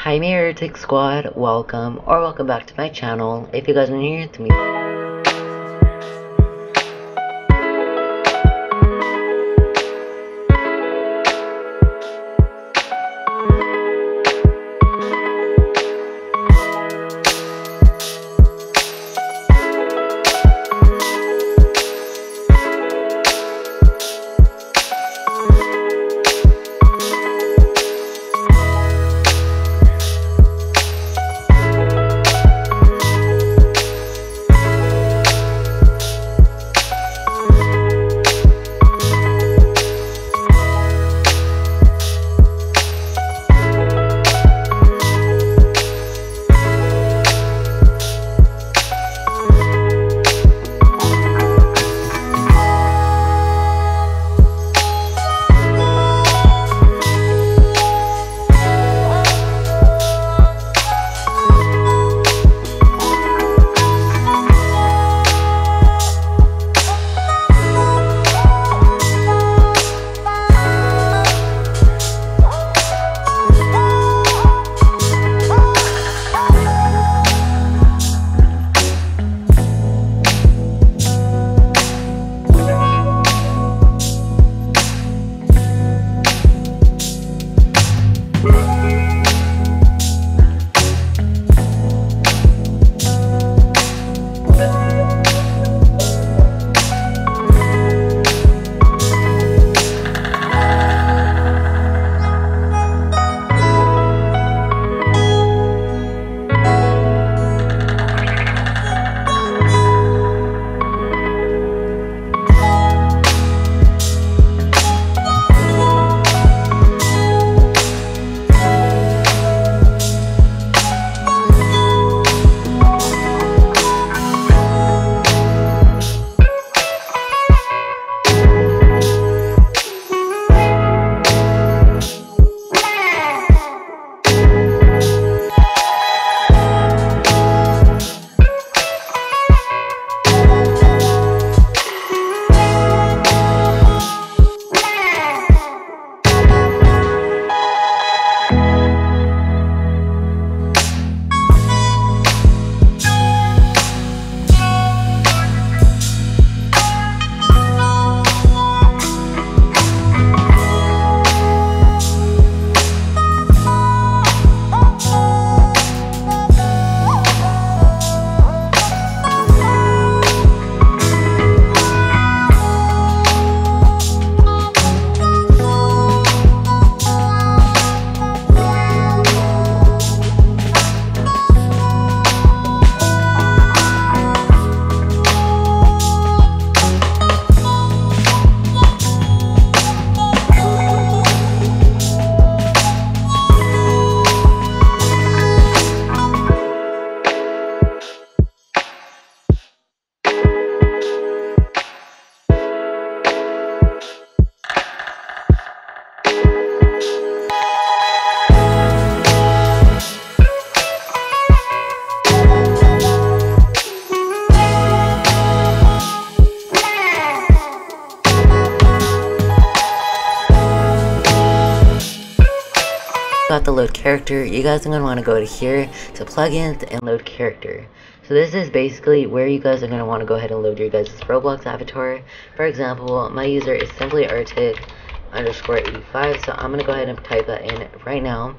Hi Meritic Squad, welcome or welcome back to my channel. If you guys are new to me, got the load character. You guys are going to want to go to here to plugins and load character. So this is basically where you guys are going to want to go ahead and load your guys' Roblox avatar. For example, my user is simply arctic underscore 85, so I'm going to go ahead and type that in right now.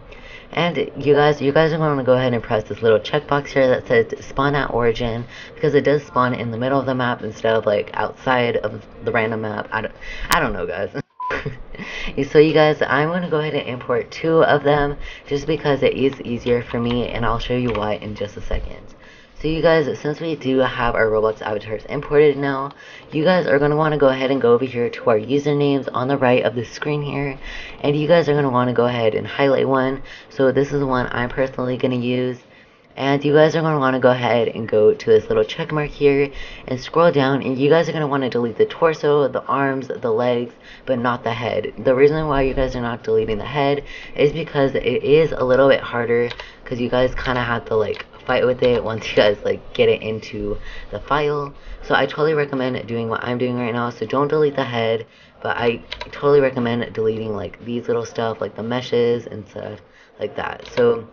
And you guys are going to want to go ahead and press this little checkbox here that says spawn at origin, because it does spawn in the middle of the map instead of like outside of the random map. I don't know, guys. So you guys, I'm going to go ahead and import 2 of them just because it is easier for me, and I'll show you why in just a second. So you guys, since we do have our Roblox avatars imported now, you guys are going to want to go ahead and go over here to our usernames on the right of the screen here, and you guys are going to want to go ahead and highlight one. So this is the one I'm personally going to use. And you guys are going to want to go ahead and go to this little check mark here and scroll down, and you guys are going to want to delete the torso, the arms, the legs, but not the head. The reason why you guys are not deleting the head is because it is a little bit harder, because you guys kind of have to like fight with it once you guys like get it into the file. So I totally recommend doing what I'm doing right now. So don't delete the head, but I totally recommend deleting like these little stuff like the meshes and stuff like that. So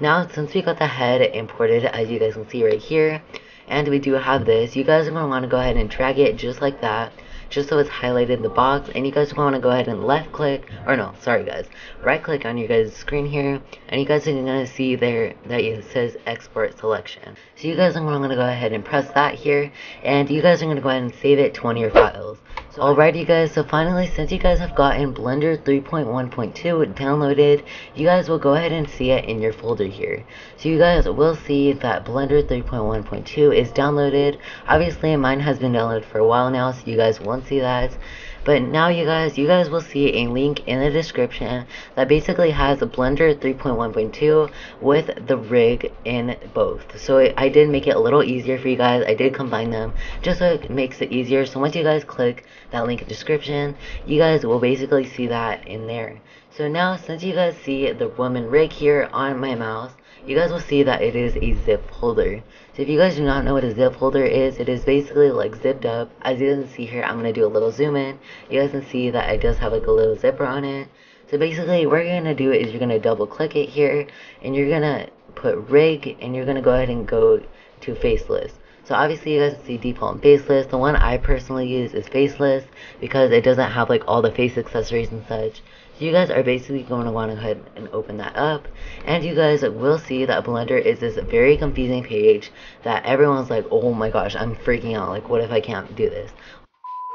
Now, since we got the head imported, as you guys can see right here, and we do have this, you guys are going to want to go ahead and drag it just like that, just so it's highlighted in the box, and you guys are going to go ahead and left click, or no, sorry guys, right click on your guys' screen here, and you guys are going to see there that it says export selection. So you guys are going to go ahead and press that here, and you guys are going to go ahead and save it to one of your files. So alright you guys, so finally, since you guys have gotten Blender 3.1.2 downloaded, you guys will go ahead and see it in your folder here. So you guys will see that Blender 3.1.2 is downloaded. Obviously mine has been downloaded for a while now, so you guys won't see that. But now you guys will see a link in the description that basically has Blender 3.1.2 with the rig in both. So I did make it a little easier for you guys. I did combine them just so it makes it easier. So once you guys click that link in the description, you guys will basically see that in there. So now, since you guys see the woman rig here on my mouse, you guys will see that it is a zip folder. So if you guys do not know what a zip folder is, it is basically like zipped up. As you can see here, I'm going to do a little zoom in. You guys can see that it does have like a little zipper on it. So basically what you're going to do is you're going to double click it here, and you're going to put rig, and you're going to go ahead and go to faceless. So obviously you guys see default and faceless. The one I personally use is faceless because it doesn't have like all the face accessories and such. So you guys are basically going to want to go ahead and open that up, and you guys will see that Blender is this very confusing page that everyone's like, oh my gosh, I'm freaking out, like what if I can't do this?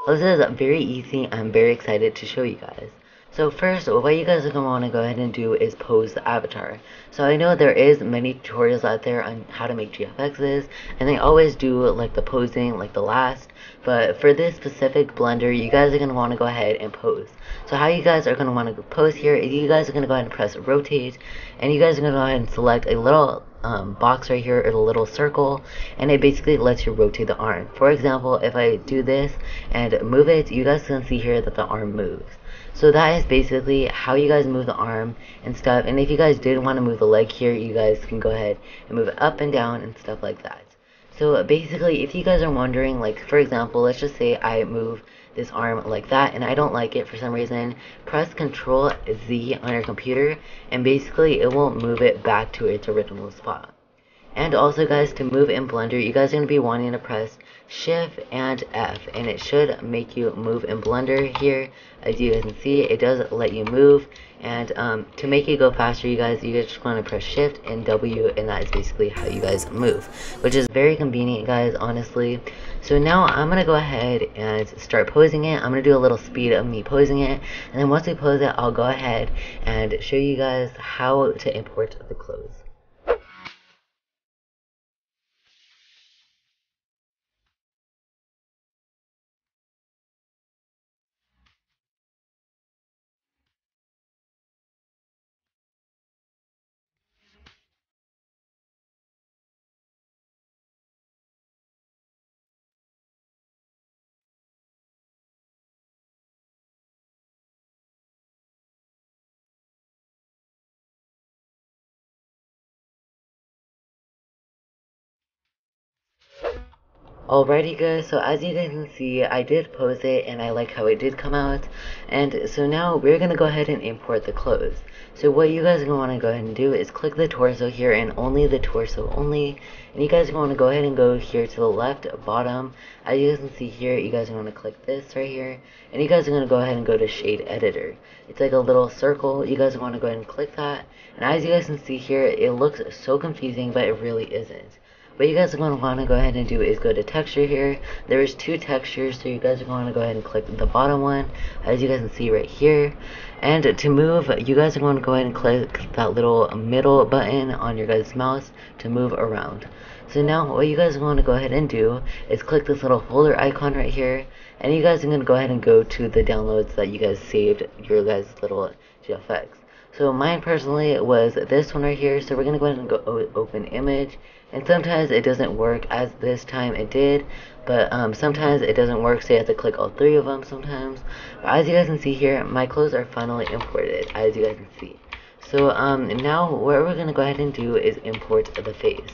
Well, this is very easy. I'm very excited to show you guys. So first, what you guys are going to want to go ahead and do is pose the avatar. So I know there is many tutorials out there on how to make GFXs, and they always do like the posing like the last, but for this specific Blender, you guys are going to want to go ahead and pose. So how you guys are going to want to pose here is you guys are going to go ahead and press rotate, and you guys are going to go ahead and select a little box right here, or a little circle, and it basically lets you rotate the arm. For example, if I do this and move it, you guys can see here that the arm moves. So that is basically how you guys move the arm and stuff. And if you guys did want to move the leg here, you guys can go ahead and move it up and down and stuff like that. So basically, if you guys are wondering, like for example, let's just say I move this arm like that and I don't like it for some reason, press Control Z on your computer, and basically it will move it back to its original spot. And also guys, to move in Blender, you guys are going to be wanting to press Shift and F, and it should make you move in Blender here. As you guys can see, it does let you move, and to make it go faster, you guys just want to press Shift and W, and that is basically how you guys move, which is very convenient guys, honestly. So now I'm going to go ahead and start posing it. I'm going to do a little speed of me posing it, and then once we pose it, I'll go ahead and show you guys how to import the clothes. Alrighty guys, so as you guys can see, I did pose it and I like how it did come out. And so now we're going to go ahead and import the clothes. So what you guys are going to want to go ahead and do is click the torso here, and only the torso only. And you guys are going to go ahead and go here to the left bottom. As you guys can see here, you guys are going to click this right here. And you guys are going to go ahead and go to Shade Editor. It's like a little circle. You guys want to go ahead and click that. And as you guys can see here, it looks so confusing, but it really isn't. What you guys are going to want to go ahead and do is go to texture here. There is two textures, so you guys are going to go ahead and click the bottom one, as you guys can see right here. And to move, you guys are going to go ahead and click that little middle button on your guys' mouse to move around. So now what you guys want to go ahead and do is click this little folder icon right here, and you guys are going to go ahead and go to the downloads that you guys saved your guys' little GFX. So mine personally was this one right here, so we're going to go ahead and go open image. And sometimes it doesn't work, as this time it did, but sometimes it doesn't work, so you have to click all three of them sometimes. But as you guys can see here, my clothes are finally imported, as you guys can see. So now what we're going to go ahead and do is import the face.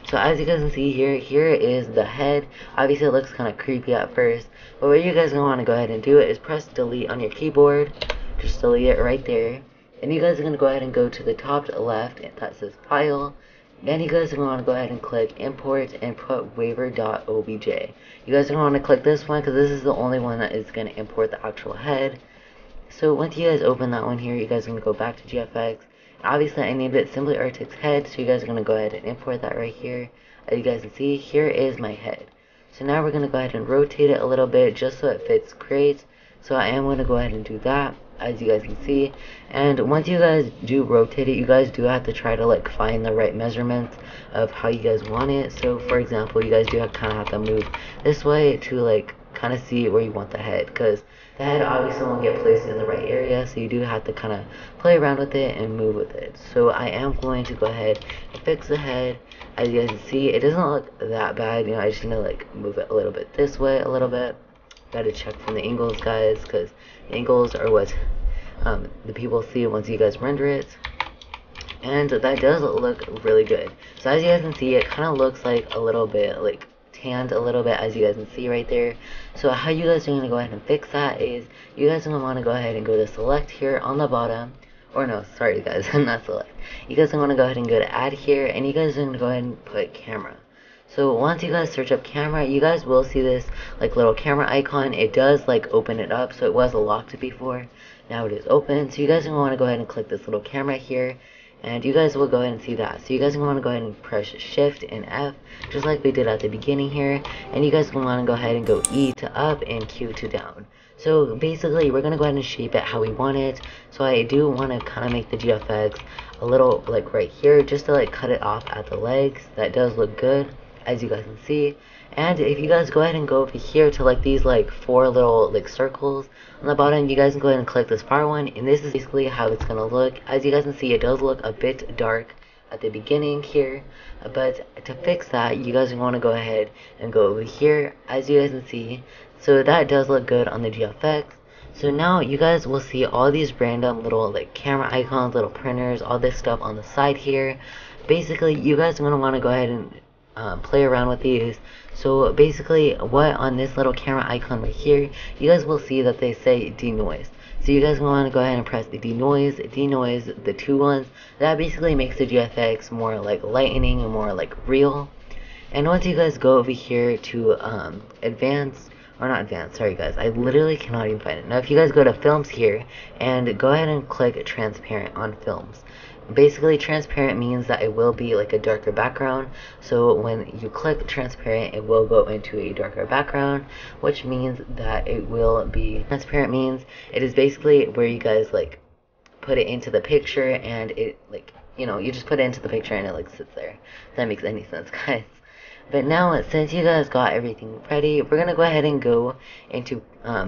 So as you guys can see here, here is the head. Obviously it looks kind of creepy at first, but what you guys are going to want to go ahead and do is press delete on your keyboard. Just delete it right there. and you guys are going to go ahead and go to the top left, and that says File. Then you guys are going to want to go ahead and click Import and put waiver.obj. You guys are going to want to click this one because this is the only one that is going to import the actual head. So once you guys open that one here, you guys are going to go back to GFX. Obviously, I named it Simply Arctic's head, so you guys are going to go ahead and import that right here. As you guys can see, here is my head. So now we're going to go ahead and rotate it a little bit just so it fits great. So I am going to go ahead and do that, as you guys can see. And once you guys do rotate it, you guys do have to try to like find the right measurements of how you guys want it. So for example, you guys do kind of have to move this way to like kind of see where you want the head, because the head obviously won't get placed in the right area, so you do have to kind of play around with it and move with it. So I am going to go ahead and fix the head. As you guys can see, it doesn't look that bad, you know. I just need to like move it a little bit this way, a little bit. Gotta check from the angles, guys, because the angles are what the people see once you guys render it. And that does look really good. So as you guys can see, it kind of looks like a little bit like tanned a little bit, as you guys can see right there. So how you guys are going to go ahead and fix that is you guys are going to want to go ahead and go to select here on the bottom, or no, sorry guys, not select. You guys are going to go ahead and go to add here, and you guys are going to go ahead and put camera. So once you guys search up camera, you guys will see this like little camera icon. It does like open it up, so it was locked before, now it is open. So you guys are going to want to go ahead and click this little camera here, and you guys will go ahead and see that. So you guys are going to want to go ahead and press Shift and F, just like we did at the beginning here. And you guys are going to want to go ahead and go E to up and Q to down. So basically, we're going to go ahead and shape it how we want it. So I do want to kind of make the GFX a little like right here, just to like cut it off at the legs. That does look good, as you guys can see. And if you guys go ahead and go over here to like these like 4 little like circles on the bottom, you guys can go ahead and click this far one, and this is basically how it's gonna look. As you guys can see, it does look a bit dark at the beginning here, but to fix that, you guys want to go ahead and go over here, as you guys can see. So that does look good on the GFX. So now you guys will see all these random little like camera icons, little printers, all this stuff on the side here. Basically, you guys are gonna want to go ahead and play around with these. So basically, what on this little camera icon right here, you guys will see that they say denoise. So you guys want to go ahead and press the denoise, the 2 ones. That basically makes the GFX more like lightening and more like real. And once you guys go over here to advanced, or not advanced, sorry guys, I literally cannot even find it. Now if you guys go to films here and go ahead and click transparent on films. Basically, transparent means that it will be like a darker background. So when you click transparent, it will go into a darker background, which means that it will be transparent. Means it is basically where you guys like put it into the picture, and it like, you know, you just put it into the picture and it like sits there. If that makes any sense, guys. But now, since you guys got everything ready, we're gonna go ahead and go into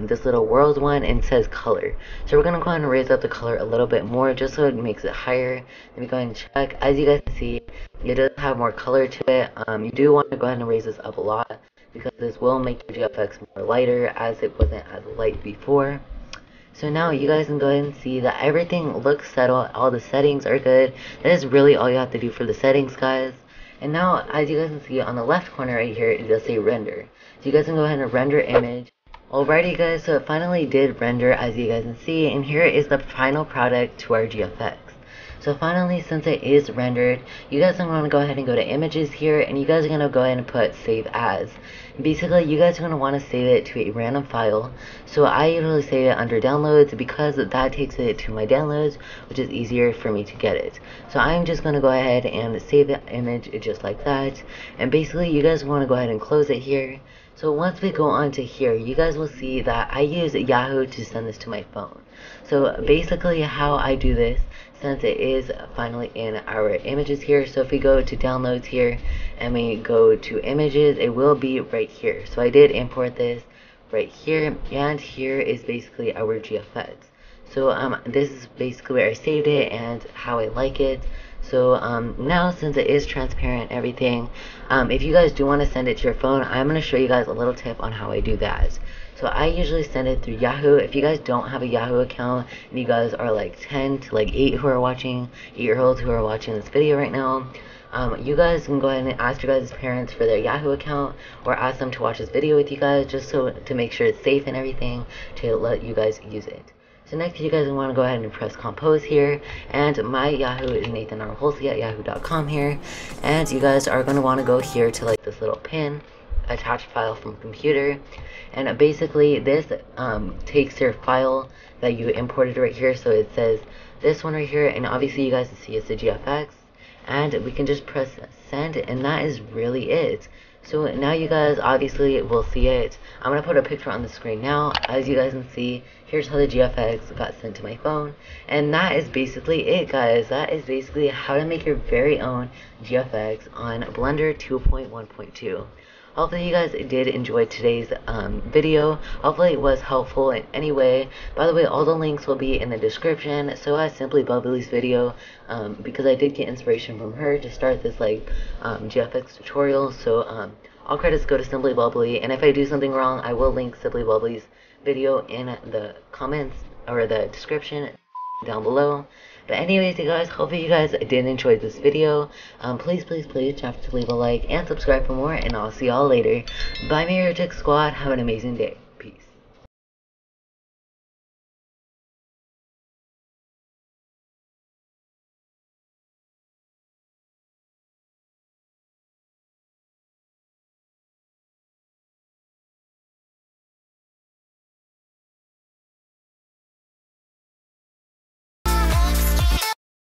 this little world one, and it says color. So we're gonna go ahead and raise up the color a little bit more, just so it makes it higher. Let me go ahead and check. As you guys can see, it does have more color to it. You do want to go ahead and raise this up a lot, because this will make your GFX more lighter, as it wasn't as light before. So now you guys can go ahead and see that everything looks settled. All the settings are good. That is really all you have to do for the settings, guys. And now, as you guys can see on the left corner right here, it does say render. So you guys can go ahead and render image. Alrighty guys, so it finally did render, as you guys can see, and here is the final product to our GFX. So finally, since it is rendered, you guys are going to go ahead and go to images here, and you guys are going to go ahead and put save as. Basically, you guys are going to want to save it to a random file. So I usually save it under downloads, because that takes it to my downloads, which is easier for me to get it. So I'm just going to go ahead and save the image just like that. And basically, you guys want to go ahead and close it here. So once we go on to here, you guys will see that I use Yahoo to send this to my phone. So basically how I do this, since it is finally in our images here, so if we go to downloads here and we go to images, it will be right here. So I did import this right here, and here is basically our GFX. So this is basically where I saved it and how I like it. So now, since it is transparent and everything, if you guys do want to send it to your phone, I'm going to show you guys a little tip on how I do that. So I usually send it through Yahoo. If you guys don't have a Yahoo account, and you guys are like 10 to like 8 who are watching, 8-year-olds who are watching this video right now, you guys can go ahead and ask your guys' parents for their Yahoo account, or ask them to watch this video with you guys, just so to make sure it's safe and everything, to let you guys use it. So next you guys want to go ahead and press compose here, and my Yahoo is nathanrholsey at yahoo.com here, and you guys are going to want to go here to like this little pin, attach file from computer, and basically this takes your file that you imported right here. So it says this one right here, and obviously you guys can see it's a GFX, and we can just press send, and that is really it. So now you guys obviously will see it. I'm going to put a picture on the screen now. As you guys can see, here's how the GFX got sent to my phone. And that is basically it, guys. That is basically how to make your very own GFX on Blender 2.1.2. Hopefully you guys did enjoy today's video. Hopefully it was helpful in any way. By the way, all the links will be in the description. So as Simply Bubbly's video, because I did get inspiration from her to start this like GFX tutorial. So all credits go to Simply Bubbly. And if I do something wrong, I will link Simply Bubbly's video in the comments or the description down below. But anyways, you guys, hopefully you guys did enjoy this video. Please don't forget to leave a like and subscribe for more, and I'll see y'all later. Bye, Mirror Tech Squad. Have an amazing day.